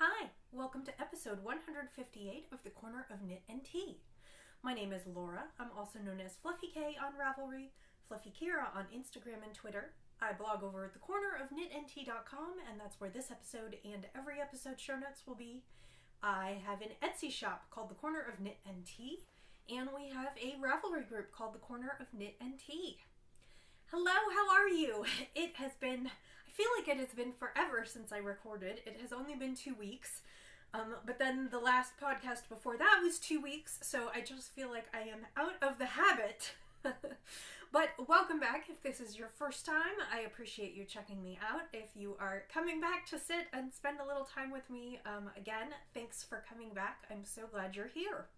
Hi, welcome to episode 158 of The Corner of Knit and Tea. My name is Laura. I'm also known as Fluffy K on Ravelry, Fluffy Kira on Instagram and Twitter. I blog over at thecornerofknitandtea.com, and that's where this episode and every episode show notes will be. I have an Etsy shop called The Corner of Knit and Tea, and we have a Ravelry group called The Corner of Knit and Tea. Hello, how are you? I feel like it has been forever since I recorded. It has only been 2 weeks. But then the last podcast before that was 2 weeks, so I just feel like I am out of the habit. But welcome back. If this is your first time, I appreciate you checking me out. If you are coming back to sit and spend a little time with me, again, thanks for coming back. I'm so glad you're here.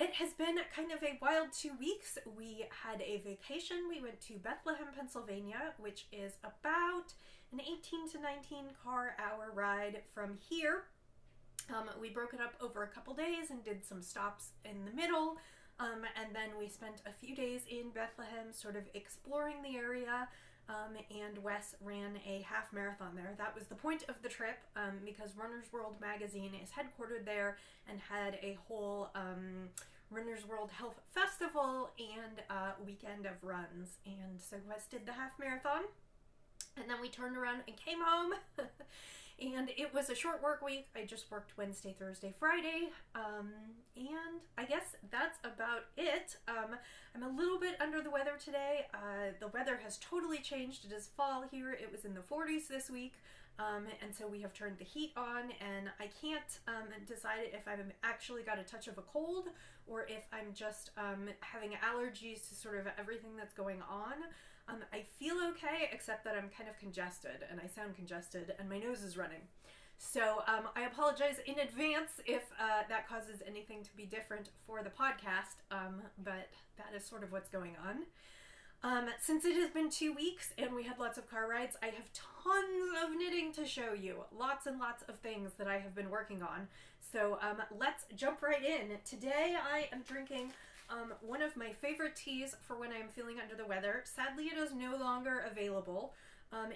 It has been kind of a wild 2 weeks. We had a vacation. We went to Bethlehem, Pennsylvania, which is about an 18 to 19 car hour ride from here. We broke it up over a couple days and did some stops in the middle. And then we spent a few days in Bethlehem sort of exploring the area. And Wes ran a half marathon there. That was the point of the trip, because Runner's World magazine is headquartered there and had a whole Runner's World Health Festival and weekend of runs. And so Wes did the half marathon, and then we turned around and came home. And it was a short work week. I just worked Wednesday, Thursday, Friday, and I guess that's about it. I'm a little bit under the weather today. The weather has totally changed. It is fall here. It was in the 40s this week, and so we have turned the heat on, and I can't decide if I've actually got a touch of a cold or if I'm just having allergies to sort of everything that's going on. I feel okay, except that I'm kind of congested, and I sound congested, and my nose is running. So I apologize in advance if that causes anything to be different for the podcast, but that is sort of what's going on. Since it has been 2 weeks and we had lots of car rides, I have tons of knitting to show you. Lots and lots of things that I have been working on. So let's jump right in. Today I am drinking one of my favorite teas for when I'm feeling under the weather. Sadly, it is no longer available.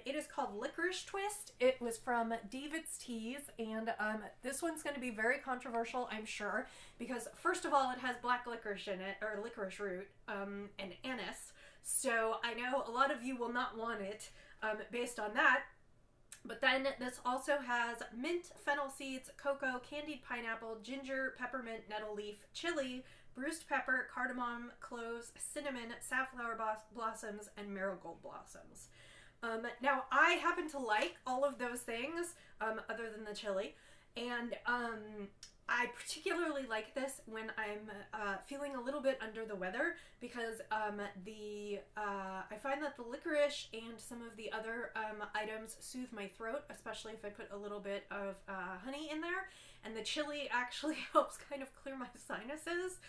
It is called Licorice Twist. It was from David's Teas, and this one's going to be very controversial, I'm sure, because first of all, it has black licorice in it, or licorice root, and anise. So I know a lot of you will not want it based on that. But then this also has mint, fennel seeds, cocoa, candied pineapple, ginger, peppermint, nettle leaf, chili, bruised pepper, cardamom, cloves, cinnamon, safflower blossoms, and marigold blossoms. Now, I happen to like all of those things, other than the chili, and I particularly like this when I'm feeling a little bit under the weather, because I find that the licorice and some of the other items soothe my throat, especially if I put a little bit of honey in there, and the chili actually helps kind of clear my sinuses.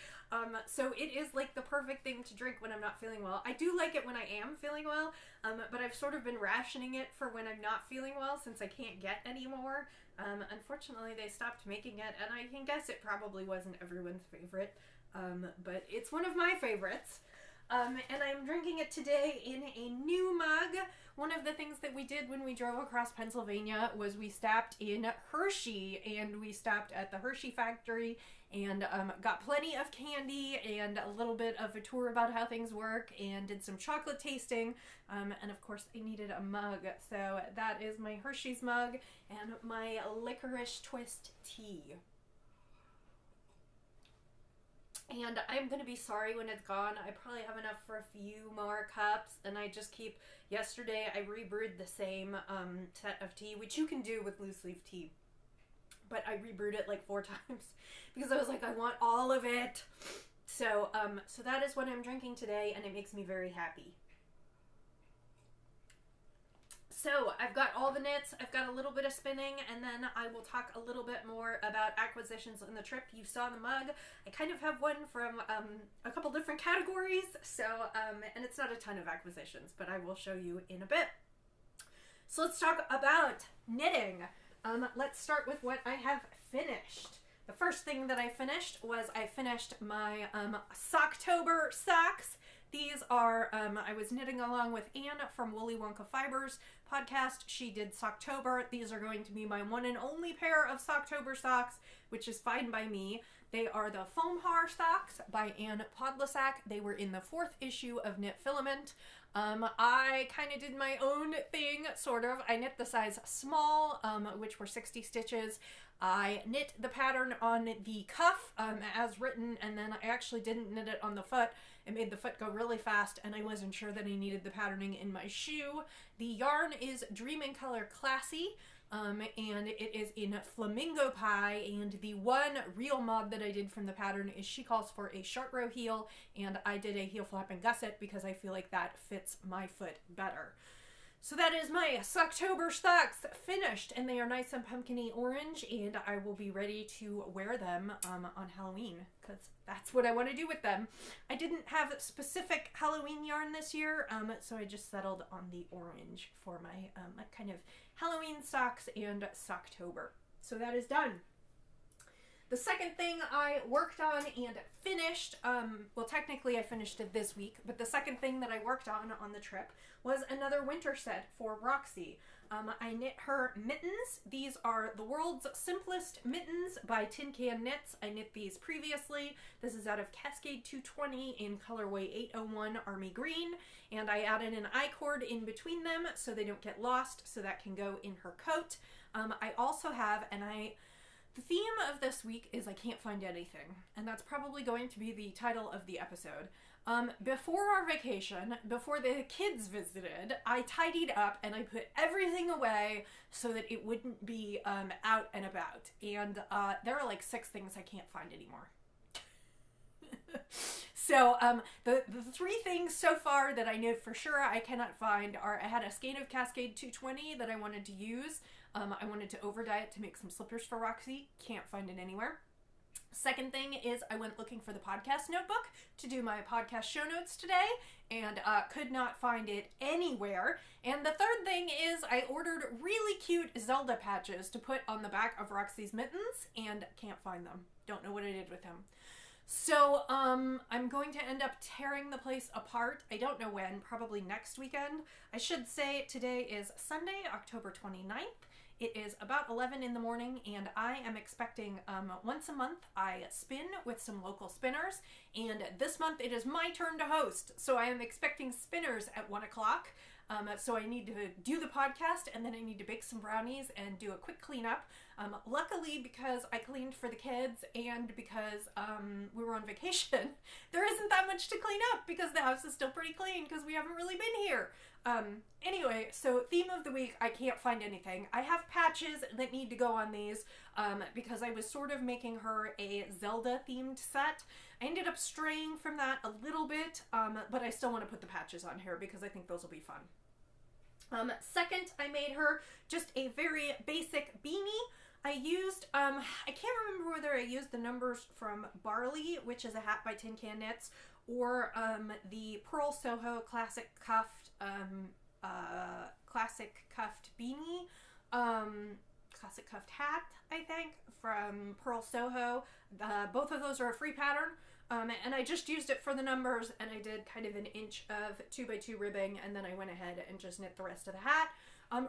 So it is like the perfect thing to drink when I'm not feeling well. I do like it when I am feeling well, but I've sort of been rationing it for when I'm not feeling well since I can't get any more. Unfortunately, they stopped making it, and I can guess it probably wasn't everyone's favorite, but it's one of my favorites. And I'm drinking it today in a new mug. One of the things that we did when we drove across Pennsylvania was we stopped in Hershey, and we stopped at the Hershey factory and got plenty of candy and a little bit of a tour about how things work, and did some chocolate tasting, and of course I needed a mug, so that is my Hershey's mug and my Licorice Twist tea. And I'm going to be sorry when it's gone. I probably have enough for a few more cups, and I just keep... Yesterday, I rebrewed the same set of tea, which you can do with loose leaf tea. But I rebrewed it like 4 times because I was like, I want all of it. So that is what I'm drinking today, and it makes me very happy. So I've got all the knits, I've got a little bit of spinning, and then I will talk a little bit more about acquisitions on the trip. You saw the mug. I kind of have one from a couple different categories, so and it's not a ton of acquisitions, but I will show you in a bit. So let's talk about knitting. Let's start with what I have finished. The first thing that I finished was I finished my Socktober socks. These are, I was knitting along with Anne from Woolly Wonka Fibers podcast. She did Socktober. These are going to be my one and only pair of Socktober socks, which is fine by me. They are the Foam Har socks by Anne Podlesack. They were in the 4th issue of Knit Filament. I kind of did my own thing, sort of. I knit the size small, which were 60 stitches. I knit the pattern on the cuff, as written, and then I actually didn't knit it on the foot. It made the foot go really fast, and I wasn't sure that I needed the patterning in my shoe. The yarn is Dream in Color Classy, and it is in Flamingo Pie, and the one real mod that I did from the pattern is She Calls for a Short Row Heel, and I did a heel flap and gusset because I feel like that fits my foot better. So that is my Socktober socks finished, and they are nice and pumpkin-y orange, and I will be ready to wear them on Halloween, because that's what I want to do with them. I didn't have specific Halloween yarn this year, so I just settled on the orange for my kind of Halloween socks and Socktober. So that is done. The second thing I worked on and finished, well, technically I finished it this week, but the second thing that I worked on the trip was another winter set for Roxy. I knit her mittens. These are the world's simplest mittens by Tin Can Knits. I knit these previously. This is out of Cascade 220 in colorway 801 Army Green, and I added an I-cord in between them so they don't get lost, so that can go in her coat. I also have, the theme of this week is I can't find anything, and that's probably going to be the title of the episode. Before our vacation, before the kids visited, I tidied up and I put everything away so that it wouldn't be out and about. And there are like 6 things I can't find anymore. So the 3 things so far that I know for sure I cannot find are, I had a skein of Cascade 220 that I wanted to use. I wanted to over-dye it to make some slippers for Roxy. Can't find it anywhere. Second thing is I went looking for the podcast notebook to do my podcast show notes today, and could not find it anywhere. And the third thing is I ordered really cute Zelda patches to put on the back of Roxy's mittens, and can't find them. Don't know what I did with them. So I'm going to end up tearing the place apart. I don't know when, probably next weekend. I should say today is Sunday, October 29th. It is about 11 in the morning, and I am expecting once a month I spin with some local spinners, and this month it is my turn to host. So I am expecting spinners at 1 o'clock. So I need to do the podcast, and then I need to bake some brownies and do a quick cleanup. Luckily, because I cleaned for the kids and because we were on vacation, there isn't that much to clean up because the house is still pretty clean because we haven't really been here. Anyway, so theme of the week, I can't find anything. I have patches that need to go on these because I was sort of making her a Zelda themed set. I ended up straying from that a little bit, but I still want to put the patches on here because I think those will be fun. Second, I made her just a very basic beanie. I used, I can't remember whether I used the numbers from Barley, which is a hat by Tin Can Knits, or the Pearl Soho classic cuffed beanie, classic cuffed hat, I think, from Pearl Soho. Both of those are a free pattern, and I just used it for the numbers, and I did kind of an inch of 2x2 ribbing, and then I went ahead and just knit the rest of the hat.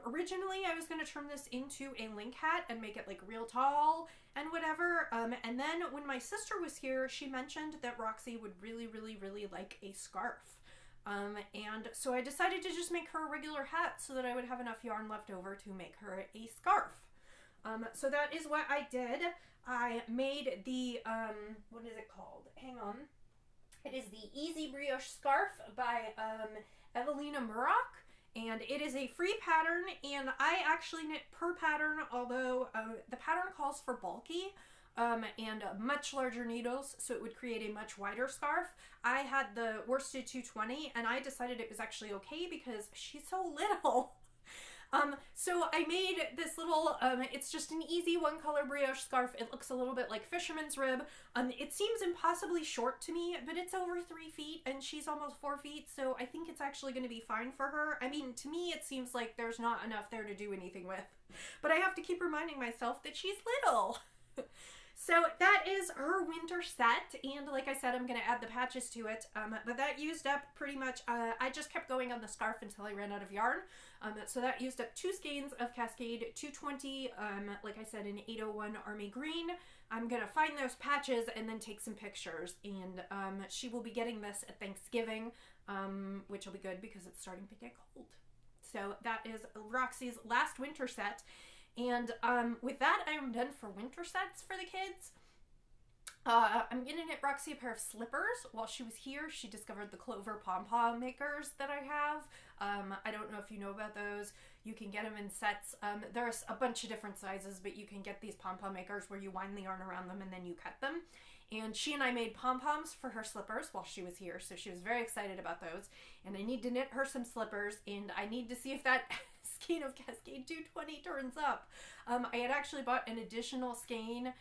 Originally, I was going to turn this into a link hat and make it like real tall and whatever, and then when my sister was here, she mentioned that Roxy would really, really, really like a scarf. And so I decided to just make her a regular hat so that I would have enough yarn left over to make her a scarf. So that is what I did. I made the, what is it called? Hang on. It is the Easy Brioche Scarf by Evelina Murock, and it is a free pattern, and I actually knit per pattern, although the pattern calls for bulky and much larger needles, so it would create a much wider scarf. I had the worsted 220, and I decided it was actually okay because she's so little. So I made this little, it's just an easy one color brioche scarf. It looks a little bit like fisherman's rib. It seems impossibly short to me, but it's over 3 feet and she's almost 4 feet. So I think it's actually going to be fine for her. I mean, to me, it seems like there's not enough there to do anything with, but I have to keep reminding myself that she's little. So that is her winter set, and like I said, I'm going to add the patches to it, but that used up pretty much, I just kept going on the scarf until I ran out of yarn, so that used up 2 skeins of Cascade 220, like I said, in 801 Army Green. I'm going to find those patches and then take some pictures, and she will be getting this at Thanksgiving, which will be good because it's starting to get cold. So that is Roxy's last winter set. And with that, I am done for winter sets for the kids. I'm going to knit Roxy a pair of slippers. While she was here, she discovered the Clover pom-pom makers that I have. I don't know if you know about those. You can get them in sets. There's a bunch of different sizes, but you can get these pom-pom makers where you wind the yarn around them and then you cut them. And she and I made pom-poms for her slippers while she was here, so she was very excited about those. And I need to knit her some slippers, and I need to see if that skein of Cascade 220 turns up. I had actually bought an additional skein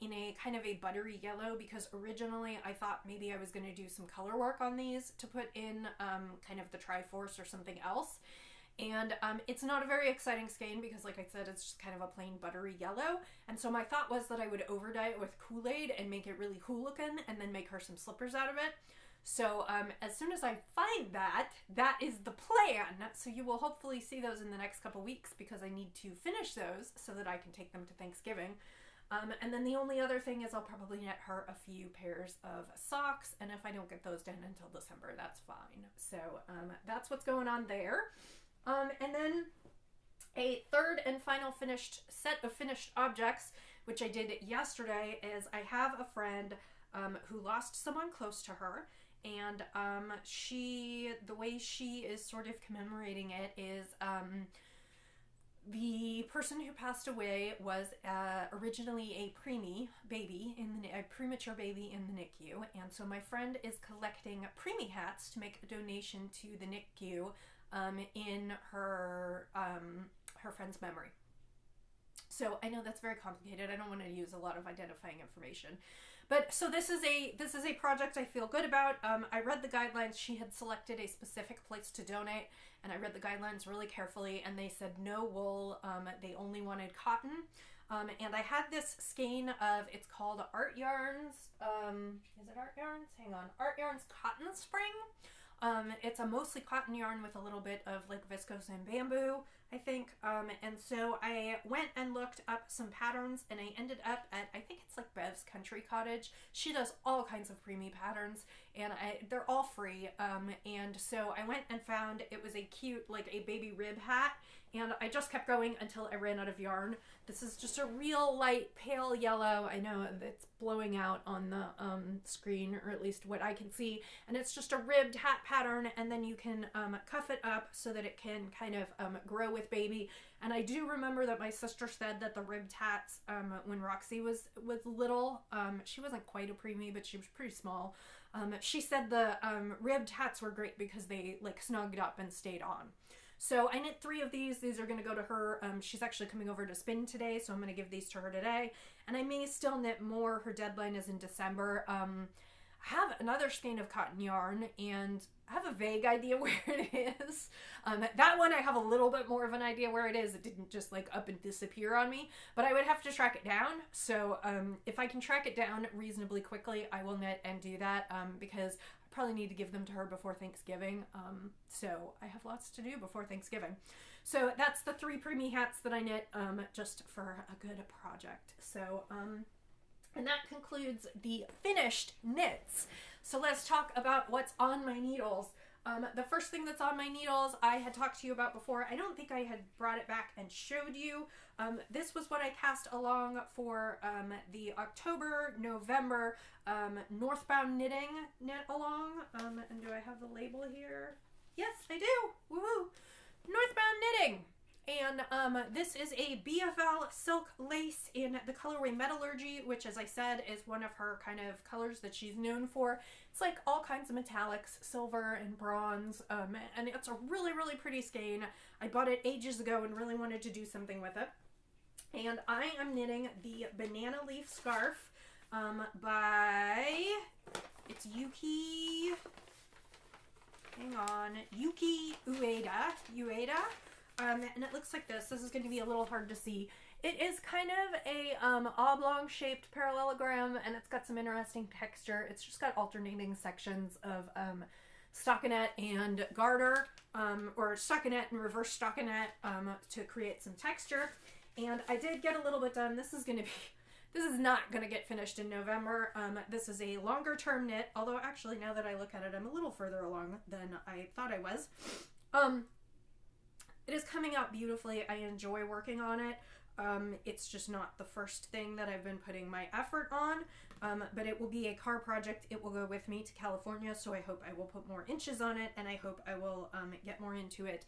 in a kind of a buttery yellow because originally I thought maybe I was going to do some color work on these to put in kind of the Triforce or something else. And it's not a very exciting skein because, like I said, it's just kind of a plain buttery yellow. And so my thought was that I would over dye it with Kool-Aid and make it really cool looking and then make her some slippers out of it. So as soon as I find that, that is the plan. So you will hopefully see those in the next couple weeks because I need to finish those so that I can take them to Thanksgiving. And then the only other thing is I'll probably knit her a few pairs of socks, and if I don't get those done until December, that's fine. So that's what's going on there. And then a third and final finished set of finished objects, which I did yesterday, is I have a friend who lost someone close to her, and the way she is sort of commemorating it is the person who passed away was originally a preemie baby, a premature baby in the NICU, and so my friend is collecting preemie hats to make a donation to the NICU in her friend's memory. So I know that's very complicated. I don't want to use a lot of identifying information. But so this is a project I feel good about. I read the guidelines. She had selected a specific place to donate, and I read the guidelines really carefully, and they said no wool. They only wanted cotton. And I had this skein of, it's called Art Yarns. Is it Art Yarns? Hang on. Art Yarns Cotton Spring. It's a mostly cotton yarn with a little bit of like viscose and bamboo, I think. And so I went and looked up some patterns, and I ended up at, I think it's like Bev's Country Cottage. She does all kinds of preemie patterns, and they're all free. And so I went and found, it was a cute, like a baby rib hat, and I just kept going until I ran out of yarn. This is just a real light pale yellow. I know it's blowing out on the screen, or at least what I can see, and it's just a ribbed hat pattern, and then you can cuff it up so that it can kind of grow with baby. And I do remember that my sister said that the ribbed hats, when Roxy was little, she wasn't quite a preemie, but she was pretty small. She said the ribbed hats were great because they like snugged up and stayed on. So I knit 3 of these. These are going to go to her. She's actually coming over to spin today, so I'm going to give these to her today. And I may still knit more. Her deadline is in December. I have another skein of cotton yarn, and I have a vague idea where it is. That one I have a little bit more of an idea where it is. It didn't just like up and disappear on me, but I would have to track it down. So if I can track it down reasonably quickly, I will knit and do that because I probably need to give them to her before Thanksgiving. So I have lots to do before Thanksgiving. So that's the 3 preemie hats that I knit just for a good project. So and that concludes the finished knits. So let's talk about what's on my needles. The first thing that's on my needles I had talked to you about before. I don't think I had brought it back and showed you. This was what I cast along for the October-November Northbound Knitting knit along. And do I have the label here? Yes, I do. Woohoo! Northbound Knitting. And this is a BFL silk lace in the colorway Metallurgy, which, as I said, is one of her kind of colors that she's known for. It's like all kinds of metallics, silver and bronze, and it's a really, really pretty skein. I bought it ages ago and really wanted to do something with it. And I am knitting the Banana Leaf Scarf by, it's Yuki Ueda. and it looks like this. This is going to be a little hard to see. It is kind of a oblong shaped parallelogram, and it's got some interesting texture. It's just got alternating sections of stockinette and garter, or stockinette and reverse stockinette, to create some texture. And I did get a little bit done. This is not going to get finished in November. This is a longer term knit, although actually now that I look at it, I'm a little further along than I thought I was. It is coming out beautifully. I enjoy working on it. It's just not the first thing that I've been putting my effort on, but it will be a car project. It will go with me to California, so I hope I will put more inches on it, and I hope I will get more into it.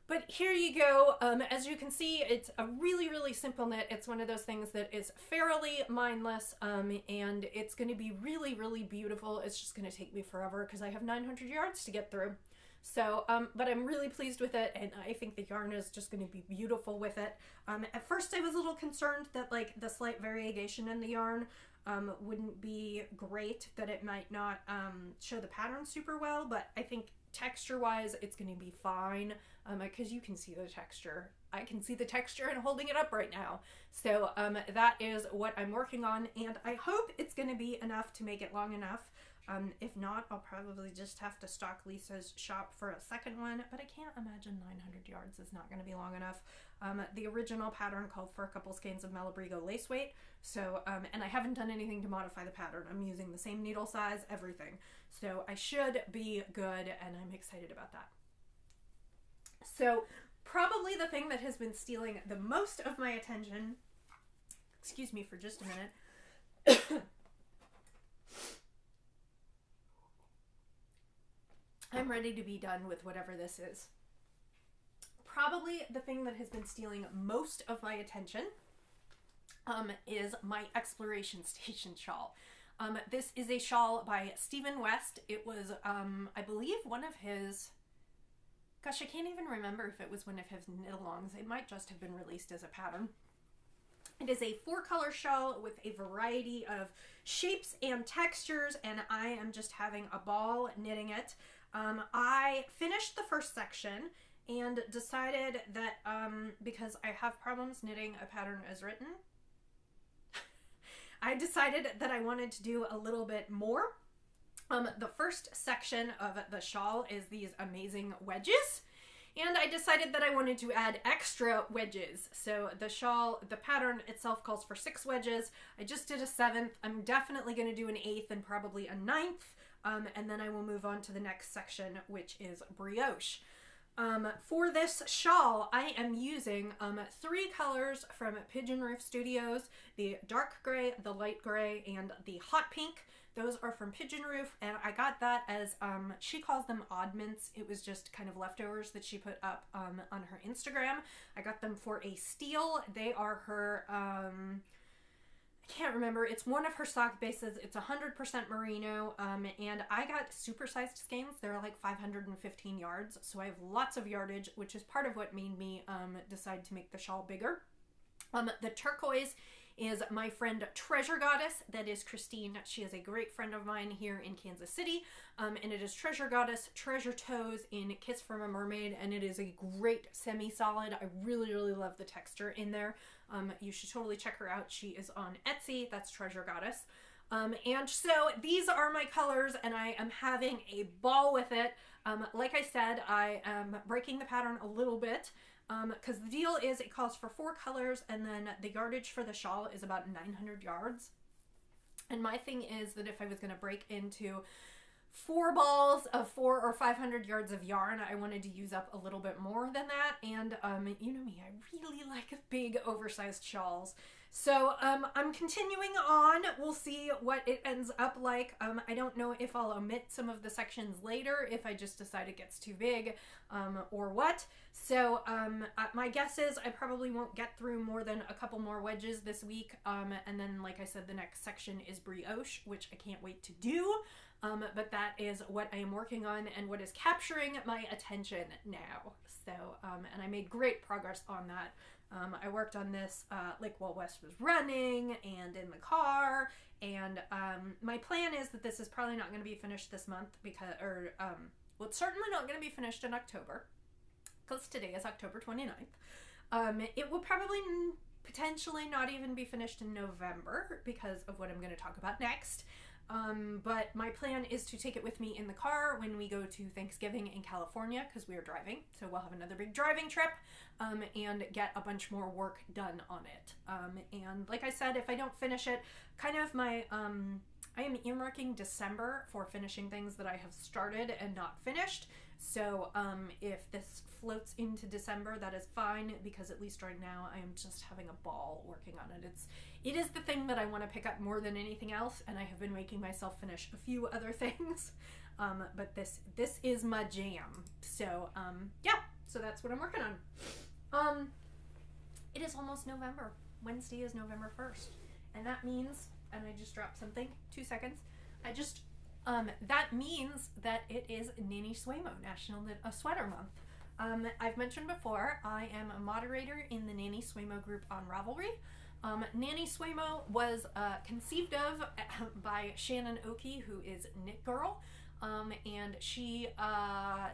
But here you go. As you can see, it's a really, really simple knit. It's one of those things that is fairly mindless, and it's going to be really, really beautiful. It's just going to take me forever because I have 900 yards to get through. So, but I'm really pleased with it, and I think the yarn is just going to be beautiful with it. At first I was a little concerned that like the slight variegation in the yarn wouldn't be great, that it might not show the pattern super well, but I think texture-wise it's going to be fine, because you can see the texture. I can see the texture and holding it up right now. So that is what I'm working on, and I hope it's going to be enough to make it long enough. If not, I'll probably just have to stock Lisa's shop for a second one, but I can't imagine 900 yards is not going to be long enough. The original pattern called for a couple skeins of Malabrigo lace weight, so, and I haven't done anything to modify the pattern. I'm using the same needle size, everything. So I should be good, and I'm excited about that. So probably the thing that has been stealing the most of my attention, excuse me for just a minute, I'm ready to be done with whatever this is. Probably the thing that has been stealing most of my attention is my Exploration Station shawl. This is a shawl by Stephen West. It was, I believe, one of his, gosh, I can't even remember if it was one of his knit-alongs. It might just have been released as a pattern. It is a 4-color shawl with a variety of shapes and textures, and I am just having a ball knitting it. I finished the first section and decided that because I have problems knitting a pattern as written, I decided that I wanted to do a little bit more. The first section of the shawl is these amazing wedges, and I decided that I wanted to add extra wedges. So the shawl, the pattern itself calls for 6 wedges. I just did a 7th. I'm definitely going to do an 8th and probably a 9th. And then I will move on to the next section, which is brioche. For this shawl, I am using 3 colors from Pigeon Roof Studios, the dark gray, the light gray, and the hot pink. Those are from Pigeon Roof, and I got that as, she calls them oddments. It was just kind of leftovers that she put up on her Instagram. I got them for a steal. They are her, I can't remember. It's one of her sock bases. It's 100% merino, and I got supersized skeins. They're like 515 yards, so I have lots of yardage, which is part of what made me decide to make the shawl bigger. The turquoise is my friend Treasure Goddess. That is Christine. She is a great friend of mine here in Kansas City, and it is Treasure Goddess Treasure Toes in Kiss from a Mermaid, and it is a great semi-solid. I really, really love the texture in there. You should totally check her out. She is on Etsy. That's Treasure Goddess. And so these are my colors, and I am having a ball with it. Like I said, I am breaking the pattern a little bit, because the deal is it calls for 4 colors, and then the yardage for the shawl is about 900 yards. And my thing is that if I was going to break into 4 balls of 400 or 500 yards of yarn, I wanted to use up a little bit more than that. And you know me, I really like big oversized shawls. So I'm continuing on. We'll see what it ends up like. I don't know if I'll omit some of the sections later, if I just decide it gets too big, or what. So my guess is I probably won't get through more than a couple more wedges this week. And then, like I said, the next section is brioche, which I can't wait to do. But that is what I am working on and what is capturing my attention now. So, and I made great progress on that. I worked on this like while Wes was running and in the car, and my plan is that this is probably not going to be finished this month because, well, it's certainly not going to be finished in October because today is October 29th. It will probably potentially not even be finished in November because of what I'm going to talk about next. But my plan is to take it with me in the car when we go to Thanksgiving in California, because we are driving. So we'll have another big driving trip, and get a bunch more work done on it. And like I said, if I don't finish it, kind of my, I am earmarking December for finishing things that I have started and not finished. So if this floats into December, that is fine, because at least right now I am just having a ball working on it. It is the thing that I want to pick up more than anything else, and I have been making myself finish a few other things. But this is my jam. So yeah, so that's what I'm working on. It is almost November. Wednesday is November 1st. And that means, and I just dropped something, 2 seconds. That means that it is Nanny Swaymo, National Knit a Sweater Month. I've mentioned before, I am a moderator in the Nanny Swaymo group on Ravelry. Nanny Swaymo was conceived of by Shannon Oki, who is Knit Girl, and she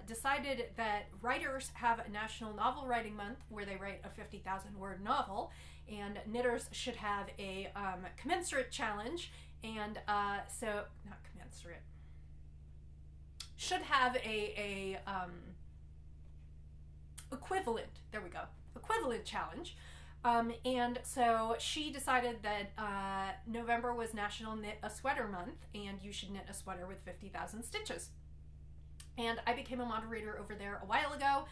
decided that writers have a National Novel Writing Month where they write a 50,000 word novel, and knitters should have a commensurate challenge, and so, not commensurate, should have a equivalent, there we go, equivalent challenge. And so she decided that November was National Knit a Sweater Month, and you should knit a sweater with 50,000 stitches. And I became a moderator over there a while ago.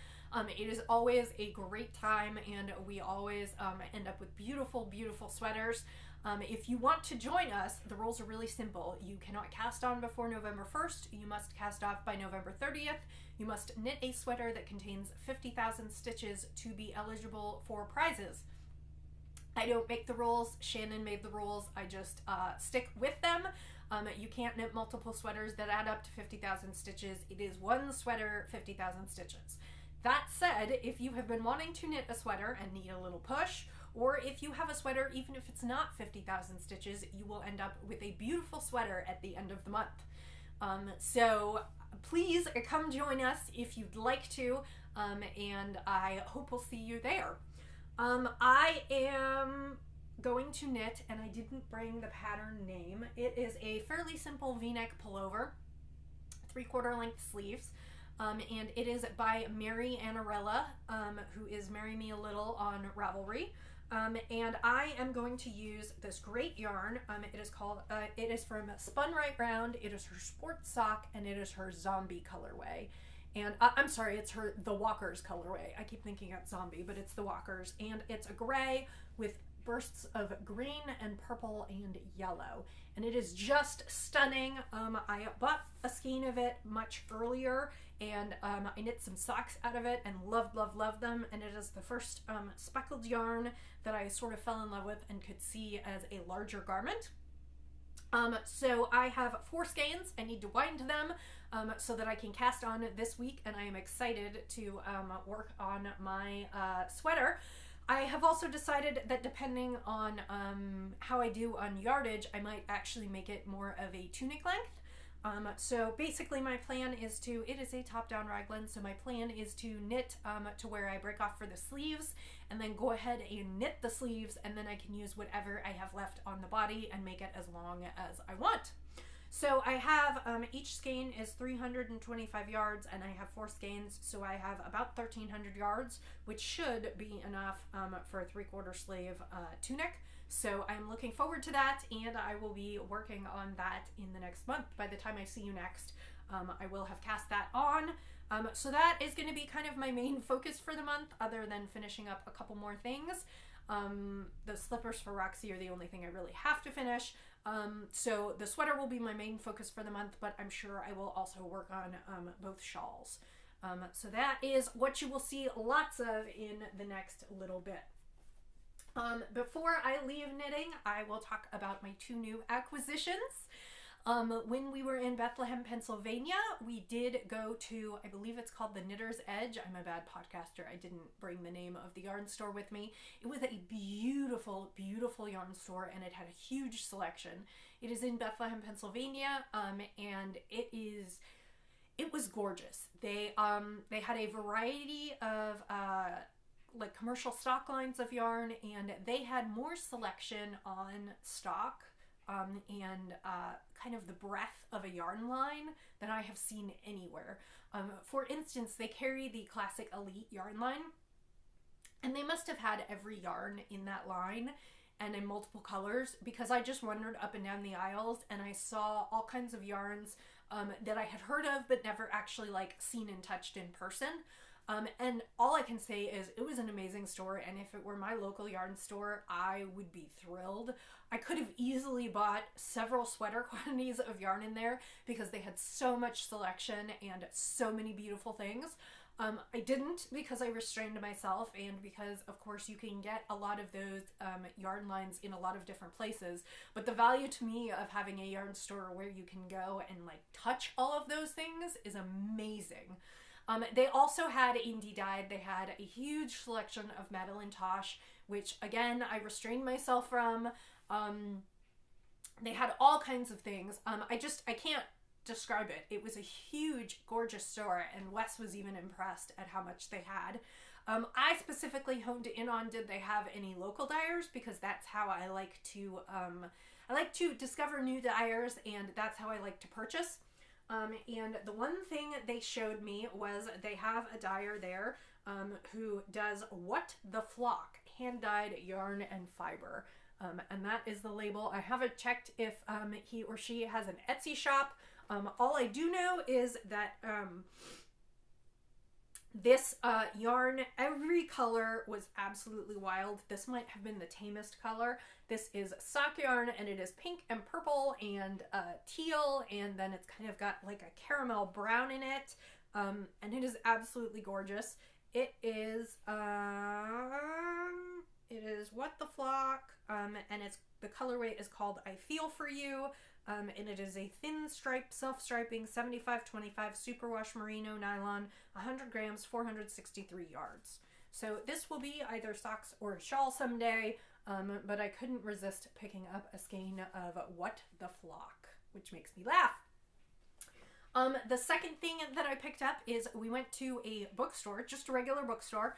It is always a great time, and we always end up with beautiful, beautiful sweaters. If you want to join us, the rules are really simple. You cannot cast on before November 1st. You must cast off by November 30th. You must knit a sweater that contains 50,000 stitches to be eligible for prizes. I don't make the rules. Shannon made the rules. I just stick with them. You can't knit multiple sweaters that add up to 50,000 stitches. It is one sweater, 50,000 stitches. That said, if you have been wanting to knit a sweater and need a little push, or if you have a sweater, even if it's not 50,000 stitches, you will end up with a beautiful sweater at the end of the month. So please come join us if you'd like to, and I hope we'll see you there. I am going to knit, and I didn't bring the pattern name. It is a fairly simple v-neck pullover, 3/4 length sleeves, and it is by Mary Annarella, who is Marry Me a Little on Ravelry. And I am going to use this great yarn. It is called, it is from Spun Right Round. It is her sports sock, and it is her zombie colorway. And I'm sorry, it's the Walker's colorway. I keep thinking it's zombie, but it's the Walker's. And it's a gray with bursts of green and purple and yellow. And it is just stunning. I bought a skein of it much earlier, and I knit some socks out of it and loved, loved, loved them. And it is the first speckled yarn that I sort of fell in love with and could see as a larger garment. So I have 4 skeins. I need to wind them so that I can cast on this week, and I am excited to work on my sweater. I have also decided that depending on how I do on yardage, I might actually make it more of a tunic length. So basically my plan is it is a top-down raglan, so my plan is to knit to where I break off for the sleeves, and then go ahead and knit the sleeves, and then I can use whatever I have left on the body and make it as long as I want. So I have, each skein is 325 yards, and I have 4 skeins, so I have about 1,300 yards, which should be enough for a 3/4 sleeve tunic. So I'm looking forward to that, and I will be working on that in the next month. By the time I see you next, I will have cast that on. So that is going to be kind of my main focus for the month, other than finishing up a couple more things. The slippers for Roxy are the only thing I really have to finish. So the sweater will be my main focus for the month, but I'm sure I will also work on both shawls. So that is what you will see lots of in the next little bit. Before I leave knitting, I will talk about my 2 new acquisitions. When we were in Bethlehem, Pennsylvania, we did go to, I believe it's called the Knitter's Edge. I'm a bad podcaster. I didn't bring the name of the yarn store with me. It was a beautiful, beautiful yarn store, and it had a huge selection. It is in Bethlehem, Pennsylvania, and it is It was gorgeous. They had a variety of like commercial stock lines of yarn, and they had more selection on stock and kind of the breadth of a yarn line than I have seen anywhere. For instance, they carry the classic Elite yarn line, and they must have had every yarn in that line and in multiple colors, because I just wandered up and down the aisles and I saw all kinds of yarns that I had heard of but never actually like seen and touched in person. And all I can say is it was an amazing store, and if it were my local yarn store, I would be thrilled. I could have easily bought several sweater quantities of yarn in there because they had so much selection and so many beautiful things. I didn't, because I restrained myself, and because of course you can get a lot of those yarn lines in a lot of different places, but the value to me of having a yarn store where you can go and like touch all of those things is amazing. They also had indie dyed. They had a huge selection of Madeline Tosh, which again I restrained myself from. They had all kinds of things. I can't describe it. It was a huge, gorgeous store, and Wes was even impressed at how much they had. I specifically honed in on, did they have any local dyers, because that's how I like to discover new dyers, and that's how I like to purchase. And the one thing they showed me was they have a dyer there who does What the Flock, hand-dyed yarn and fiber. And that is the label. I haven't checked if he or she has an Etsy shop. All I do know is that this yarn, every color was absolutely wild. This might have been the tamest color. This is sock yarn, and it is pink and purple and teal, and then it's kind of got like a caramel brown in it, and it is absolutely gorgeous. It is What the Flock, and the colorway is called I Feel For You. And it is a thin stripe, self-striping, 75-25 superwash merino nylon, 100 grams, 463 yards. So this will be either socks or a shawl someday, but I couldn't resist picking up a skein of What the Flock, which makes me laugh. The second thing that I picked up is we went to a bookstore, just a regular bookstore.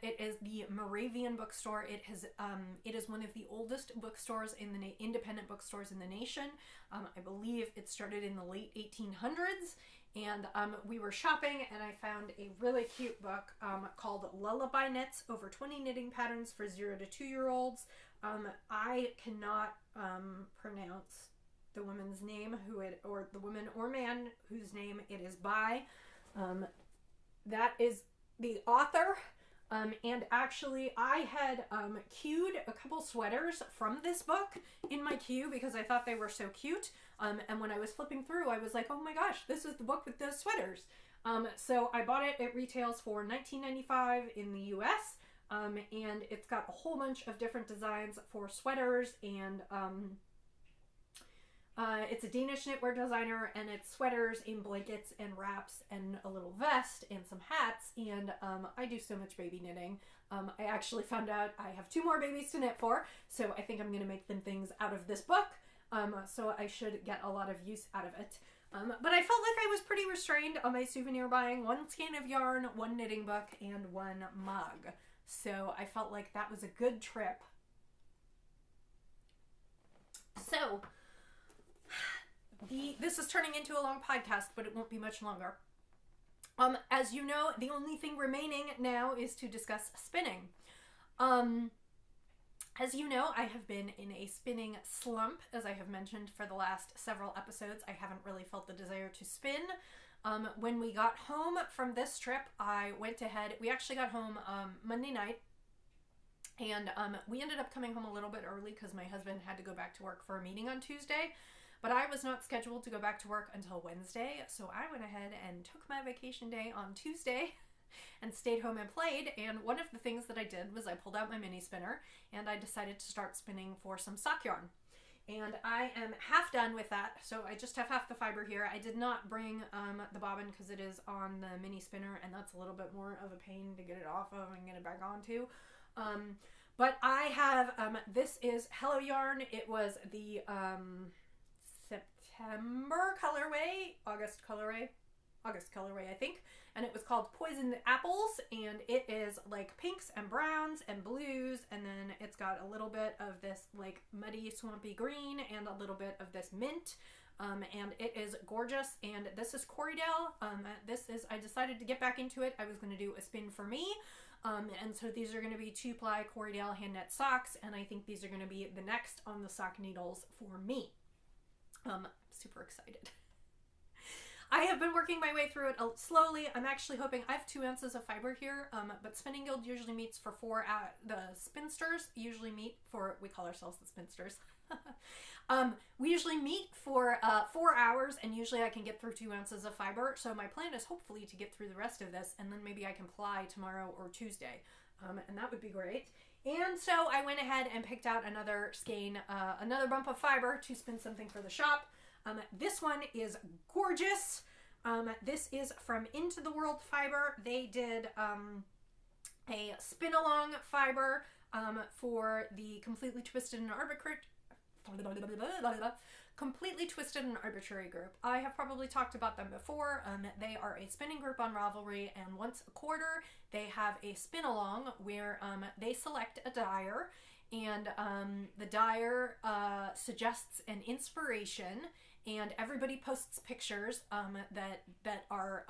It is the Moravian Bookstore. It is one of the oldest bookstores in the independent bookstores in the nation. I believe it started in the late 1800s, and we were shopping, and I found a really cute book called Lullaby Knits: Over 20 Knitting Patterns for 0 to 2-year-olds. I cannot pronounce the woman's name or the woman or man whose name it is by. That is the author. And actually I had queued a couple sweaters from this book in my queue because I thought they were so cute. And when I was flipping through, I was like, oh my gosh, this is the book with those sweaters. So I bought it. It retails for $19.95 in the US. And it's got a whole bunch of different designs for sweaters, and it's a Danish knitwear designer, and it's sweaters and blankets and wraps and a little vest and some hats, and I do so much baby knitting. I actually found out I have 2 more babies to knit for, so I think I'm going to make them things out of this book, so I should get a lot of use out of it. But I felt like I was pretty restrained on my souvenir buying. 1 skein of yarn, 1 knitting book, and 1 mug. So I felt like that was a good trip. So this is turning into a long podcast, but it won't be much longer. As you know, the only thing remaining now is to discuss spinning. As you know, I have been in a spinning slump, as I have mentioned for the last several episodes. I haven't really felt the desire to spin. When we got home from this trip, I went ahead. We actually got home Monday night, and we ended up coming home a little bit early because my husband had to go back to work for a meeting on Tuesday. But I was not scheduled to go back to work until Wednesday, so I went ahead and took my vacation day on Tuesday and stayed home and played. And one of the things that I did was I pulled out my mini spinner and I decided to start spinning for some sock yarn. And I am half done with that, so I just have half the fiber here. I did not bring the bobbin because it is on the mini spinner, and that's a little bit more of a pain to get it off of and get it back onto. But I have, this is Hello Yarn. It was the September colorway, August colorway, August colorway, I think, and it was called Poisoned Apples, and it is like pinks and browns and blues, and then it's got a little bit of this like muddy swampy green and a little bit of this mint. And it is gorgeous, and this is Corriedale. I decided to get back into it. I was going to do a spin for me, and so these are going to be 2-ply Corriedale hand knit socks, and I think these are going to be the next on the sock needles for me. Super excited. I have been working my way through it slowly. I'm actually hoping, I have 2 ounces of fiber here, but Spinning Guild usually meets for 4 hours. The spinsters usually meet for, we call ourselves the spinsters. We usually meet for 4 hours, and usually I can get through 2 ounces of fiber. So my plan is hopefully to get through the rest of this, and then maybe I can ply tomorrow or Tuesday, and that would be great. And so I went ahead and picked out another skein, another bump of fiber to spin something for the shop. This one is gorgeous. This is from Into the World Fiber. They did a spin along fiber for the Completely Twisted and Arbitrary group. I have probably talked about them before. They are a spinning group on Ravelry, and once a quarter they have a spin along where they select a dyer, and the dyer suggests an inspiration, and everybody posts pictures that are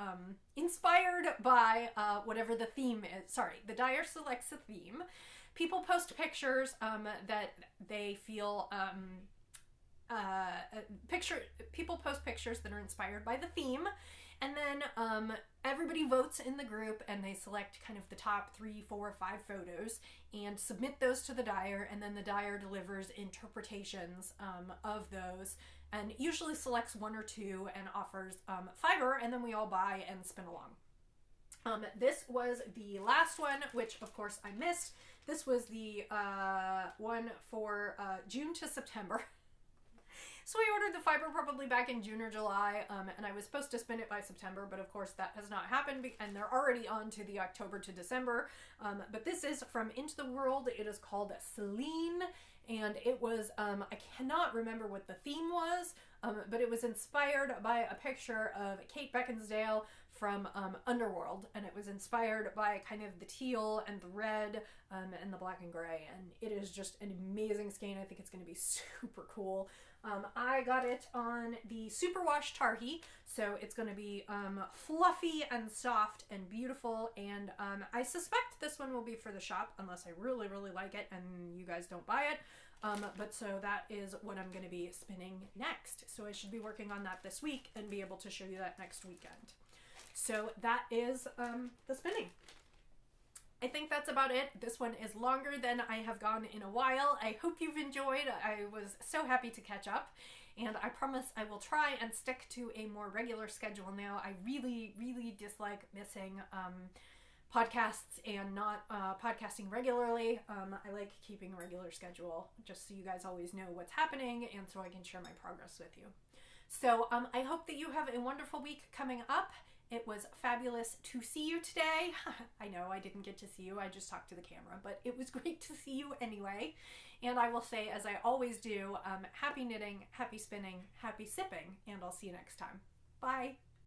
inspired by whatever the theme is. Sorry, the dyer selects a theme. People post pictures that they feel people post pictures that are inspired by the theme, and then everybody votes in the group, and they select kind of the top 3, 4, 5 photos and submit those to the dyer, and then the dyer delivers interpretations of those, and usually selects 1 or 2 and offers fiber, and then we all buy and spin along. This was the last one, which of course I missed. This was the one for June to September. So I ordered the fiber probably back in June or July, and I was supposed to spin it by September, but of course that has not happened, and they're already on to the October to December. But this is from Into the World. It is called Celine, and it was, I cannot remember what the theme was, but it was inspired by a picture of Kate Beckinsale from Underworld, and it was inspired by kind of the teal and the red and the black and gray, and it is just an amazing skein. I think it's going to be super cool. I got it on the Superwash Tarhi, so it's going to be fluffy and soft and beautiful, and I suspect this one will be for the shop unless I really, really like it and you guys don't buy it. But so that is what I'm going to be spinning next. So I should be working on that this week and be able to show you that next weekend. So that is the spinning. I think that's about it. This one is longer than I have gone in a while. I hope you've enjoyed. I was so happy to catch up, and I promise I will try and stick to a more regular schedule now. I really, really dislike missing podcasts and not podcasting regularly. I like keeping a regular schedule just so you guys always know what's happening and so I can share my progress with you. So I hope that you have a wonderful week coming up. It was fabulous to see you today. I know I didn't get to see you, I just talked to the camera, but it was great to see you anyway. And I will say, as I always do, happy knitting, happy spinning, happy sipping, and I'll see you next time. Bye!